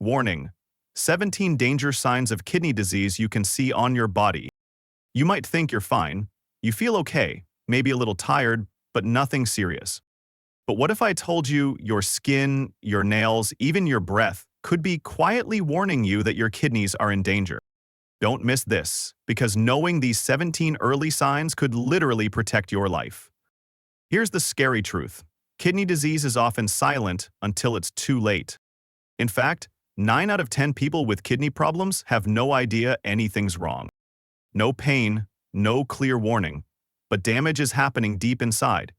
Warning: 17 danger signs of kidney disease you can see on your body. You might think you're fine. You feel okay, maybe a little tired, but nothing serious. But what if I told you your skin, your nails, even your breath could be quietly warning you that your kidneys are in danger? Don't miss this, because knowing these 17 early signs could literally protect your life. Here's the scary truth. Kidney disease is often silent until it's too late. In fact, 9 out of 10 people with kidney problems have no idea anything's wrong. No pain, no clear warning, but damage is happening deep inside,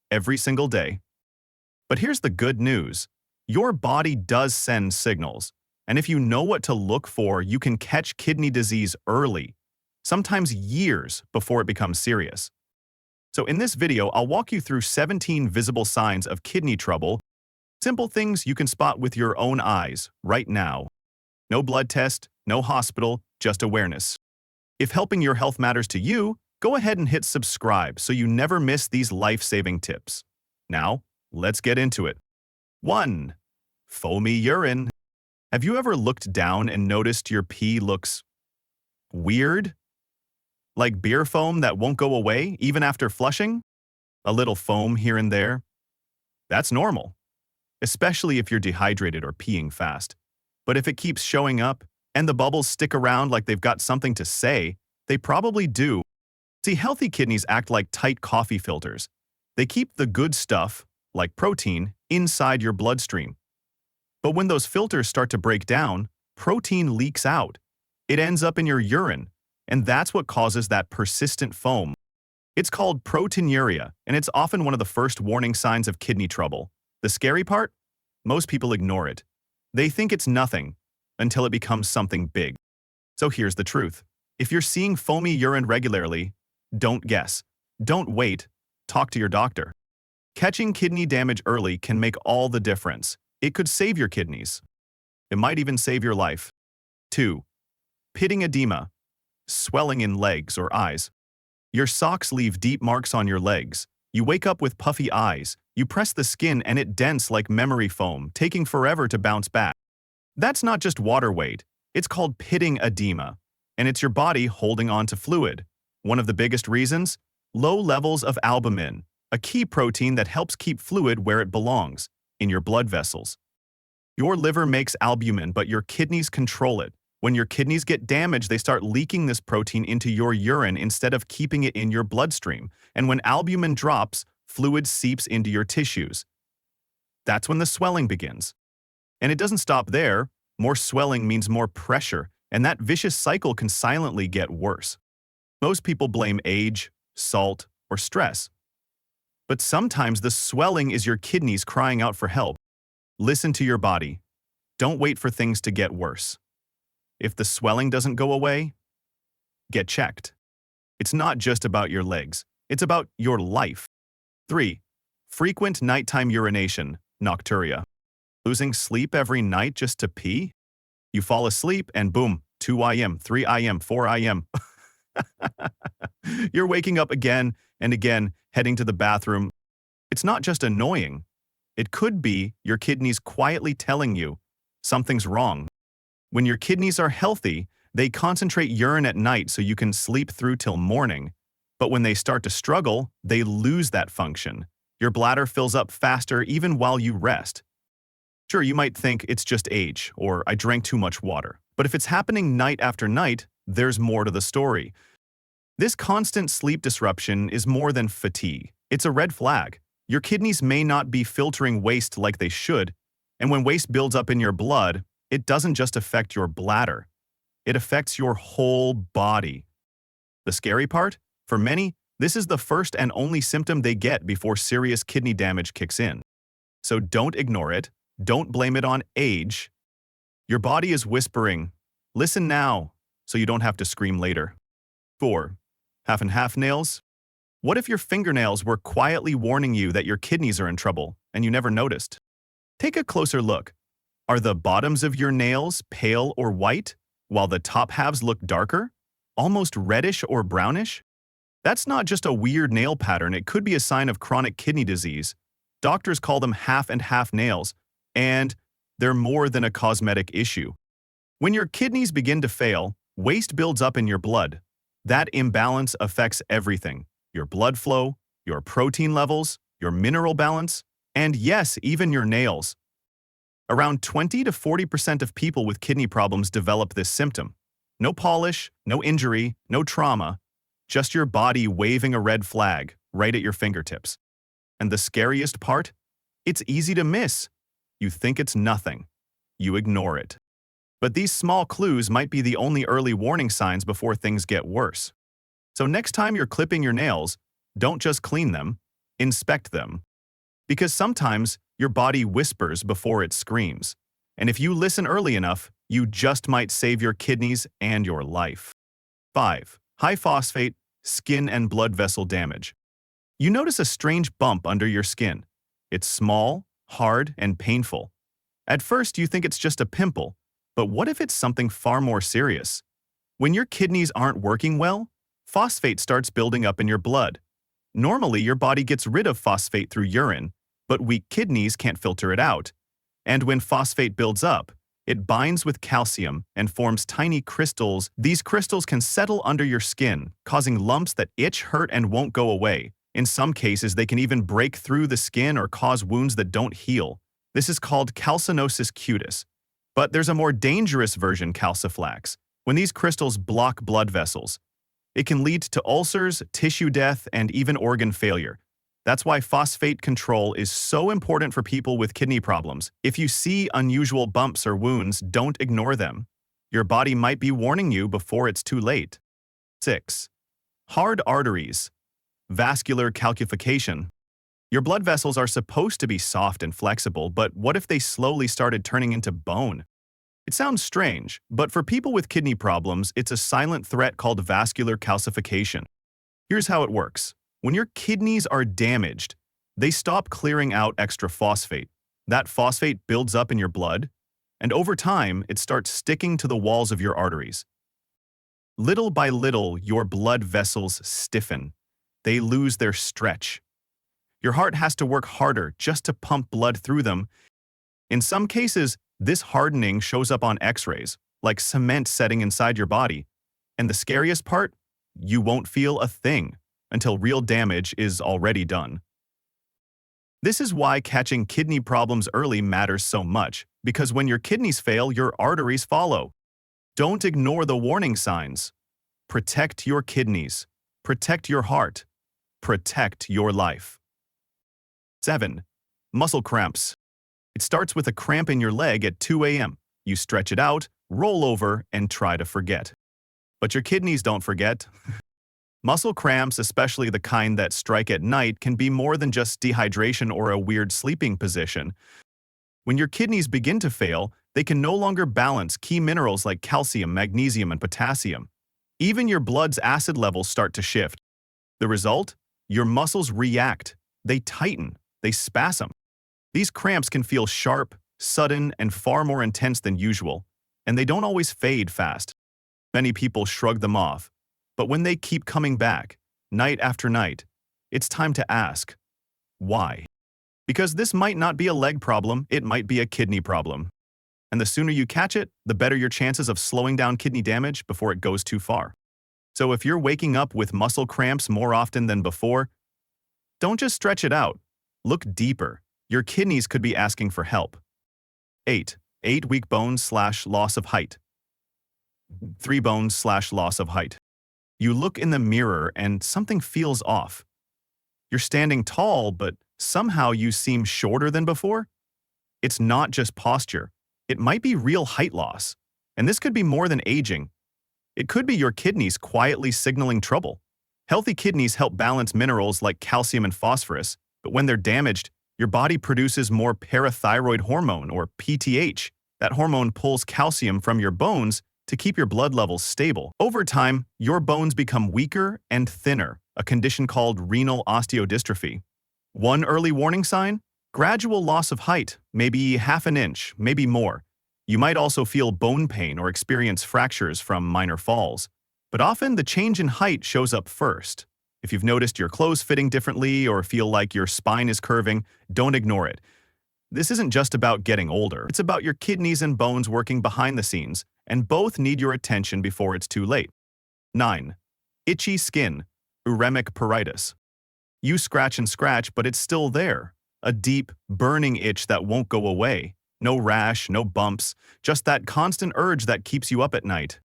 every single day. But here's the good news. Your body does send signals, and if you know what to look for, you can catch kidney disease early, sometimes years before it becomes serious. So in this video, I'll walk you through 17 visible signs of kidney trouble, simple things you can spot with your own eyes right now. No blood test, no hospital, just awareness. If helping your health matters to you, go ahead and hit subscribe so you never miss these life-saving tips. Now, let's get into it. 1. Foamy urine. Have you ever looked down and noticed your pee looks weird? Like beer foam that won't go away even after flushing? A little foam here and there? That's normal, especially if you're dehydrated or peeing fast. But if it keeps showing up and the bubbles stick around like they've got something to say, they probably do. See, healthy kidneys act like tight coffee filters. They keep the good stuff, like protein, inside your bloodstream. But when those filters start to break down, protein leaks out. It ends up in your urine, and that's what causes that persistent foam. It's called proteinuria, and it's often one of the first warning signs of kidney trouble. The scary part? Most people ignore it. They think it's nothing until it becomes something big. So here's the truth. If you're seeing foamy urine regularly, don't guess. Don't wait. Talk to your doctor. Catching kidney damage early can make all the difference. It could save your kidneys. It might even save your life. 2. Pitting edema. Swelling in legs or eyes. Your socks leave deep marks on your legs. You wake up with puffy eyes. You press the skin and it dents like memory foam, taking forever to bounce back. That's not just water weight. It's called pitting edema, and it's your body holding on to fluid. One of the biggest reasons? Low levels of albumin, a key protein that helps keep fluid where it belongs, in your blood vessels. Your liver makes albumin, but your kidneys control it. When your kidneys get damaged, they start leaking this protein into your urine instead of keeping it in your bloodstream. And when albumin drops, fluid seeps into your tissues. That's when the swelling begins. And it doesn't stop there. More swelling means more pressure, and that vicious cycle can silently get worse. Most people blame age, salt, or stress. But sometimes the swelling is your kidneys crying out for help. Listen to your body. Don't wait for things to get worse. If the swelling doesn't go away, get checked. It's not just about your legs. It's about your life. 3. Frequent nighttime urination, nocturia. Losing sleep every night just to pee? You fall asleep and boom, 2 a.m., 3 a.m., 4 a.m. You're waking up again and again, heading to the bathroom. It's not just annoying. It could be your kidneys quietly telling you something's wrong. When your kidneys are healthy, they concentrate urine at night so you can sleep through till morning. But when they start to struggle, they lose that function. Your bladder fills up faster even while you rest. Sure, you might think it's just age, or I drank too much water. But if it's happening night after night, there's more to the story. This constant sleep disruption is more than fatigue. It's a red flag. Your kidneys may not be filtering waste like they should, and when waste builds up in your blood, it doesn't just affect your bladder. It affects your whole body. The scary part? For many, this is the first and only symptom they get before serious kidney damage kicks in. So don't ignore it. Don't blame it on age. Your body is whispering, listen now, so you don't have to scream later. 4. Half and half nails. What if your fingernails were quietly warning you that your kidneys are in trouble and you never noticed? Take a closer look. Are the bottoms of your nails pale or white, while the top halves look darker, almost reddish or brownish? That's not just a weird nail pattern, it could be a sign of chronic kidney disease. Doctors call them half and half nails, and They're more than a cosmetic issue. When your kidneys begin to fail, waste builds up in your blood. That imbalance affects everything: your blood flow, your protein levels, your mineral balance, and yes, even your nails. Around 20 to 40% of people with kidney problems develop this symptom. No polish, no injury, no trauma, just your body waving a red flag right at your fingertips. And the scariest part? It's easy to miss. You think it's nothing. You ignore it. But these small clues might be the only early warning signs before things get worse. So next time you're clipping your nails, don't just clean them, inspect them. Because sometimes your body whispers before it screams. And if you listen early enough, you just might save your kidneys and your life. 5. High phosphate, skin and blood vessel damage. You notice a strange bump under your skin. It's small, hard, and painful. At first, you think it's just a pimple, but what if it's something far more serious? When your kidneys aren't working well, phosphate starts building up in your blood. Normally, your body gets rid of phosphate through urine, but weak kidneys can't filter it out. And when phosphate builds up, it binds with calcium and forms tiny crystals. These crystals can settle under your skin, causing lumps that itch, hurt, and won't go away. In some cases, they can even break through the skin or cause wounds that don't heal. This is called calcinosis cutis. But there's a more dangerous version, calciflax. When these crystals block blood vessels, it can lead to ulcers, tissue death, and even organ failure. That's why phosphate control is so important for people with kidney problems. If you see unusual bumps or wounds, don't ignore them. Your body might be warning you before it's too late. 6. Hard arteries. Vascular calcification. Your blood vessels are supposed to be soft and flexible, but what if they slowly started turning into bone? It sounds strange, but for people with kidney problems, it's a silent threat called vascular calcification. Here's how it works. When your kidneys are damaged, they stop clearing out extra phosphate. That phosphate builds up in your blood, and over time, it starts sticking to the walls of your arteries. Little by little, your blood vessels stiffen. They lose their stretch. Your heart has to work harder just to pump blood through them. In some cases, this hardening shows up on X-rays, like cement setting inside your body. And the scariest part? You won't feel a thing until real damage is already done. This is why catching kidney problems early matters so much, because when your kidneys fail, your arteries follow. Don't ignore the warning signs. Protect your kidneys. Protect your heart. Protect your life. 7. Muscle cramps. It starts with a cramp in your leg at 2 a.m. You stretch it out, roll over, and try to forget. But your kidneys don't forget. Muscle cramps, especially the kind that strike at night, can be more than just dehydration or a weird sleeping position. When your kidneys begin to fail, they can no longer balance key minerals like calcium, magnesium, and potassium. Even your blood's acid levels start to shift. The result? Your muscles react. They tighten. They spasm. These cramps can feel sharp, sudden, and far more intense than usual, and they don't always fade fast. Many people shrug them off, but when they keep coming back, night after night, it's time to ask, why? Because this might not be a leg problem, it might be a kidney problem. And the sooner you catch it, the better your chances of slowing down kidney damage before it goes too far. So if you're waking up with muscle cramps more often than before, don't just stretch it out. Look deeper. Your kidneys could be asking for help. 8. Weak bones/loss of height. 3 bones/loss of height. You look in the mirror and something feels off. You're standing tall, but somehow you seem shorter than before. It's not just posture. It might be real height loss. And this could be more than aging. It could be your kidneys quietly signaling trouble. Healthy kidneys help balance minerals like calcium and phosphorus, but when they're damaged, your body produces more parathyroid hormone, or PTH. That hormone pulls calcium from your bones to keep your blood levels stable. Over time, your bones become weaker and thinner, a condition called renal osteodystrophy. One early warning sign? Gradual loss of height, maybe half an inch, maybe more. You might also feel bone pain or experience fractures from minor falls. But often the change in height shows up first. If you've noticed your clothes fitting differently or feel like your spine is curving, don't ignore it. This isn't just about getting older. It's about your kidneys and bones working behind the scenes, and both need your attention before it's too late. 9. Itchy skin, uremic pruritus. You scratch and scratch, but it's still there. A deep, burning itch that won't go away. No rash, no bumps, just that constant urge that keeps you up at night.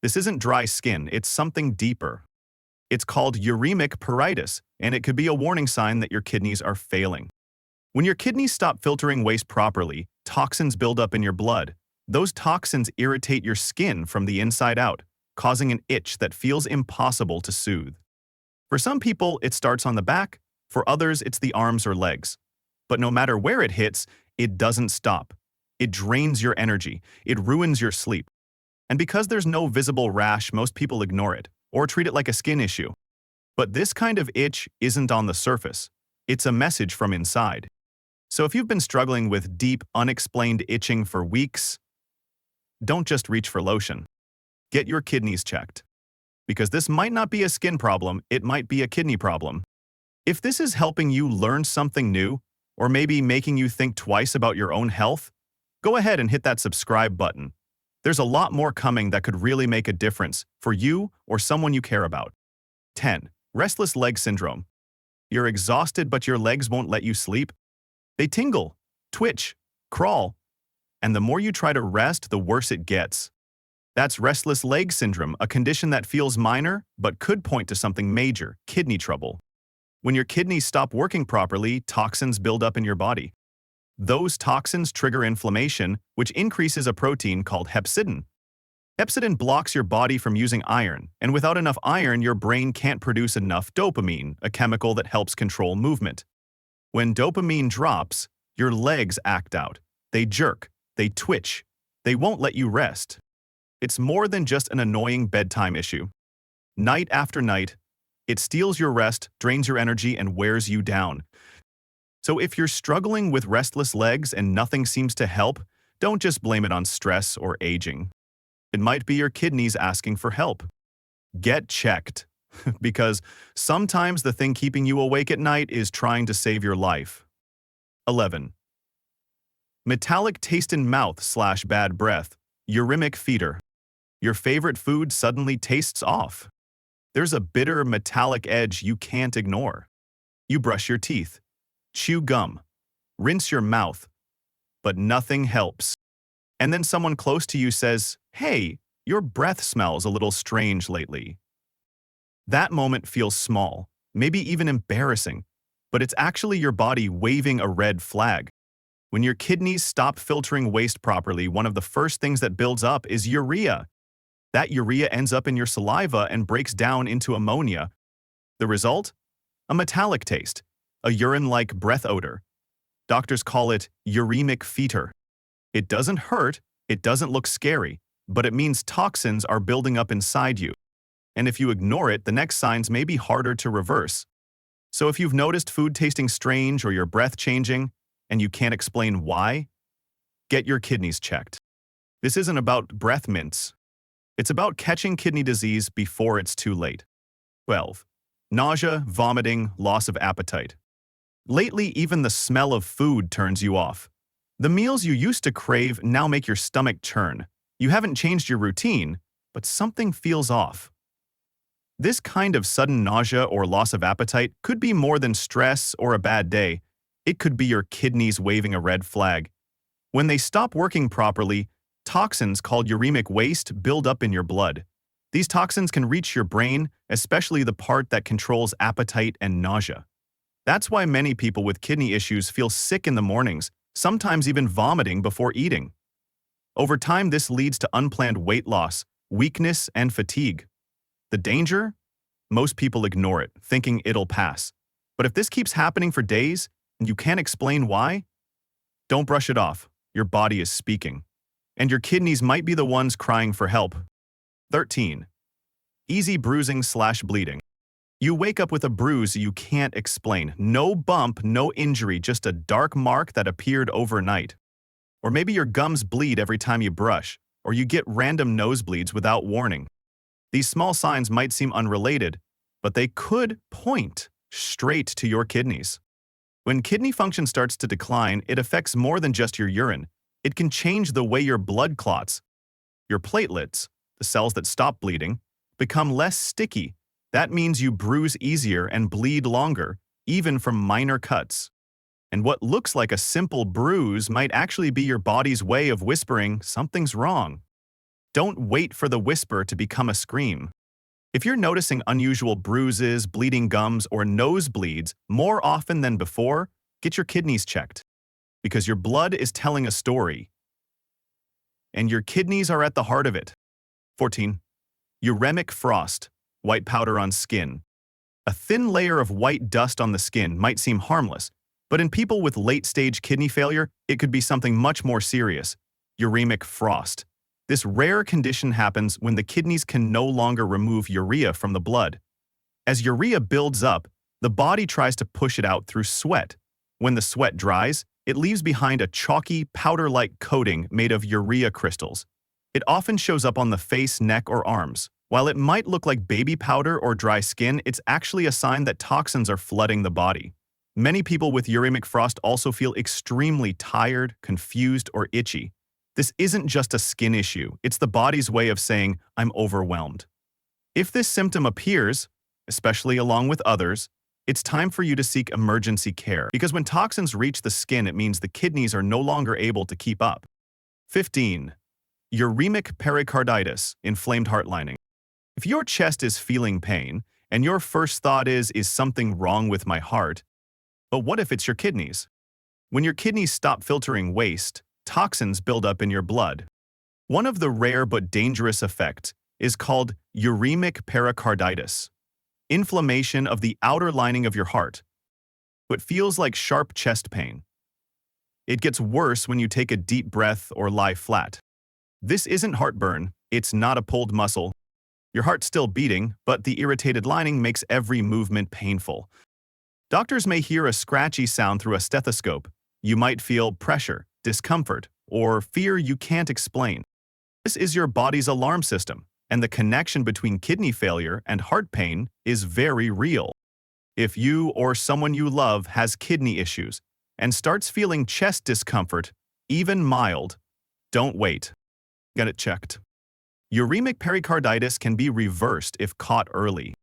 This isn't dry skin, it's something deeper. It's called uremic pruritus, and it could be a warning sign that your kidneys are failing. When your kidneys stop filtering waste properly, toxins build up in your blood. Those toxins irritate your skin from the inside out, causing an itch that feels impossible to soothe. For some people, it starts on the back. For others, it's the arms or legs. But no matter where it hits, it doesn't stop. It drains your energy. It ruins your sleep. And because there's no visible rash, most people ignore it or treat it like a skin issue. But this kind of itch isn't on the surface. It's a message from inside. So if you've been struggling with deep, unexplained itching for weeks, don't just reach for lotion. Get your kidneys checked. Because this might not be a skin problem, it might be a kidney problem. If this is helping you learn something new, or maybe making you think twice about your own health, go ahead and hit that subscribe button. There's a lot more coming that could really make a difference for you or someone you care about. 10. Restless leg syndrome. You're exhausted, but your legs won't let you sleep. They tingle, twitch, crawl, and the more you try to rest, the worse it gets. That's restless leg syndrome, a condition that feels minor but could point to something major, kidney trouble. When your kidneys stop working properly, toxins build up in your body. Those toxins trigger inflammation, which increases a protein called hepcidin. Hepcidin blocks your body from using iron, and without enough iron, your brain can't produce enough dopamine, a chemical that helps control movement. When dopamine drops, your legs act out. They jerk, they twitch, they won't let you rest. It's more than just an annoying bedtime issue. Night after night, it steals your rest, drains your energy, and wears you down. So if you're struggling with restless legs and nothing seems to help, don't just blame it on stress or aging. It might be your kidneys asking for help. Get checked, because sometimes the thing keeping you awake at night is trying to save your life. 11. Metallic taste in mouth/bad breath, uremic fever. Your favorite food suddenly tastes off. There's a bitter metallic edge you can't ignore. You brush your teeth, chew gum, rinse your mouth, but nothing helps. And then someone close to you says, "Hey, your breath smells a little strange lately." That moment feels small, maybe even embarrassing, but it's actually your body waving a red flag. When your kidneys stop filtering waste properly, one of the first things that builds up is urea. That urea ends up in your saliva and breaks down into ammonia. The result? A metallic taste, a urine-like breath odor. Doctors call it uremic fever. It doesn't hurt, it doesn't look scary, but it means toxins are building up inside you. And if you ignore it, the next signs may be harder to reverse. So if you've noticed food tasting strange or your breath changing, and you can't explain why, get your kidneys checked. This isn't about breath mints. It's about catching kidney disease before it's too late. 12. Nausea, vomiting, loss of appetite. Lately, even the smell of food turns you off. The meals you used to crave now make your stomach churn. You haven't changed your routine, but something feels off. This kind of sudden nausea or loss of appetite could be more than stress or a bad day. It could be your kidneys waving a red flag. When they stop working properly, toxins called uremic waste build up in your blood. These toxins can reach your brain, especially the part that controls appetite and nausea. That's why many people with kidney issues feel sick in the mornings, sometimes even vomiting before eating. Over time, this leads to unplanned weight loss, weakness, and fatigue. The danger? Most people ignore it, thinking it'll pass. But if this keeps happening for days, and you can't explain why, don't brush it off. Your body is speaking. And your kidneys might be the ones crying for help. 13. Easy bruising/bleeding. You wake up with a bruise you can't explain. No bump, no injury, just a dark mark that appeared overnight. Or maybe your gums bleed every time you brush, or you get random nosebleeds without warning. These small signs might seem unrelated, but they could point straight to your kidneys. When kidney function starts to decline, it affects more than just your urine. It can change the way your blood clots. Your platelets, the cells that stop bleeding, become less sticky. That means you bruise easier and bleed longer, even from minor cuts. And what looks like a simple bruise might actually be your body's way of whispering something's wrong. Don't wait for the whisper to become a scream. If you're noticing unusual bruises, bleeding gums, or nosebleeds more often than before, get your kidneys checked. Because your blood is telling a story, and your kidneys are at the heart of it. 14. Uremic frost, white powder on skin. A thin layer of white dust on the skin might seem harmless, but in people with late-stage kidney failure, it could be something much more serious: uremic frost. This rare condition happens when the kidneys can no longer remove urea from the blood. As urea builds up, the body tries to push it out through sweat. When the sweat dries, it leaves behind a chalky, powder-like coating made of urea crystals. It often shows up on the face, neck, or arms. While it might look like baby powder or dry skin, it's actually a sign that toxins are flooding the body. Many people with uremic frost also feel extremely tired, confused, or itchy. This isn't just a skin issue, it's the body's way of saying, "I'm overwhelmed." If this symptom appears, especially along with others, it's time for you to seek emergency care, because when toxins reach the skin, it means the kidneys are no longer able to keep up. 15. Uremic pericarditis, inflamed heart lining. If your chest is feeling pain, and your first thought is something wrong with my heart? But what if it's your kidneys? When your kidneys stop filtering waste, toxins build up in your blood. One of the rare but dangerous effects is called uremic pericarditis, inflammation of the outer lining of your heart. It feels like sharp chest pain. It gets worse when you take a deep breath or lie flat. This isn't heartburn, it's not a pulled muscle. Your heart's still beating, but the irritated lining makes every movement painful. Doctors may hear a scratchy sound through a stethoscope. You might feel pressure, discomfort, or fear you can't explain. This is your body's alarm system, and the connection between kidney failure and heart pain is very real. If you or someone you love has kidney issues and starts feeling chest discomfort, even mild, don't wait. Get it checked. Uremic pericarditis can be reversed if caught early,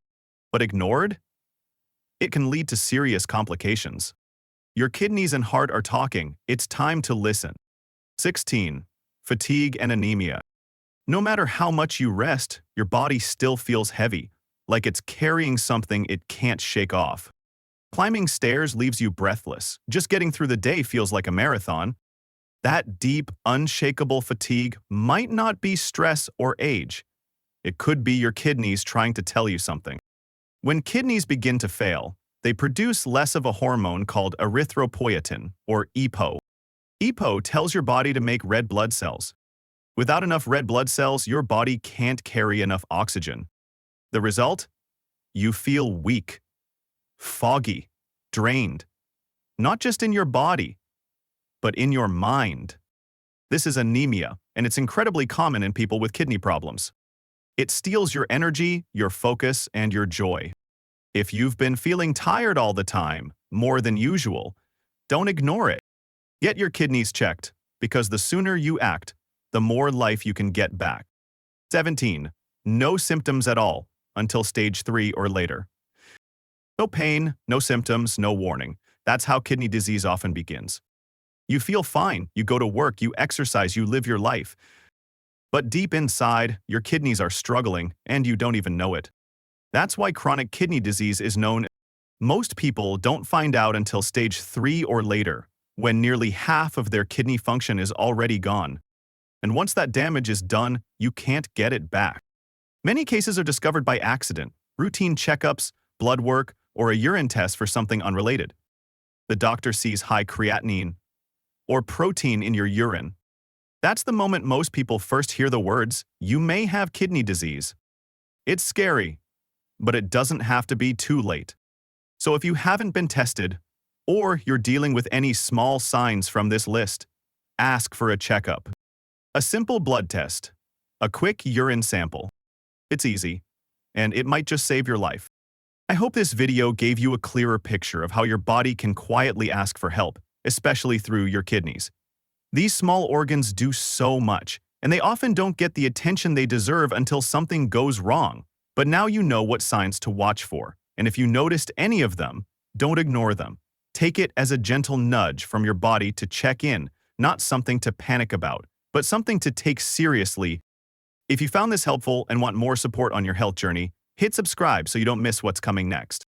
but ignored, it can lead to serious complications. Your kidneys and heart are talking, it's time to listen. 16. Fatigue and anemia. No matter how much you rest, your body still feels heavy, like it's carrying something it can't shake off. Climbing stairs leaves you breathless. Just getting through the day feels like a marathon. That deep, unshakable fatigue might not be stress or age. It could be your kidneys trying to tell you something. When kidneys begin to fail, they produce less of a hormone called erythropoietin, or EPO. EPO tells your body to make red blood cells. Without enough red blood cells, your body can't carry enough oxygen. The result? You feel weak, foggy, drained. Not just in your body, but in your mind. This is anemia, and it's incredibly common in people with kidney problems. It steals your energy, your focus, and your joy. If you've been feeling tired all the time, more than usual, don't ignore it. Get your kidneys checked, because the sooner you act, the more life you can get back. 17. No symptoms at all until stage 3 or later. No pain, no symptoms, no warning. That's how kidney disease often begins. You feel fine, you go to work, you exercise, you live your life. But deep inside, your kidneys are struggling, and you don't even know it. That's why chronic kidney disease is known. Most people don't find out until stage 3 or later, when nearly half of their kidney function is already gone. And once that damage is done, you can't get it back. Many cases are discovered by accident, routine checkups, blood work, or a urine test for something unrelated. The doctor sees high creatinine or protein in your urine. That's the moment most people first hear the words, "You may have kidney disease." It's scary, but it doesn't have to be too late. So if you haven't been tested, or you're dealing with any small signs from this list, ask for a checkup. A simple blood test, a quick urine sample. It's easy, and it might just save your life. I hope this video gave you a clearer picture of how your body can quietly ask for help, especially through your kidneys. These small organs do so much, and they often don't get the attention they deserve until something goes wrong. But now you know what signs to watch for, and if you noticed any of them, don't ignore them. Take it as a gentle nudge from your body to check in, not something to panic about, but something to take seriously. If you found this helpful and want more support on your health journey, hit subscribe so you don't miss what's coming next.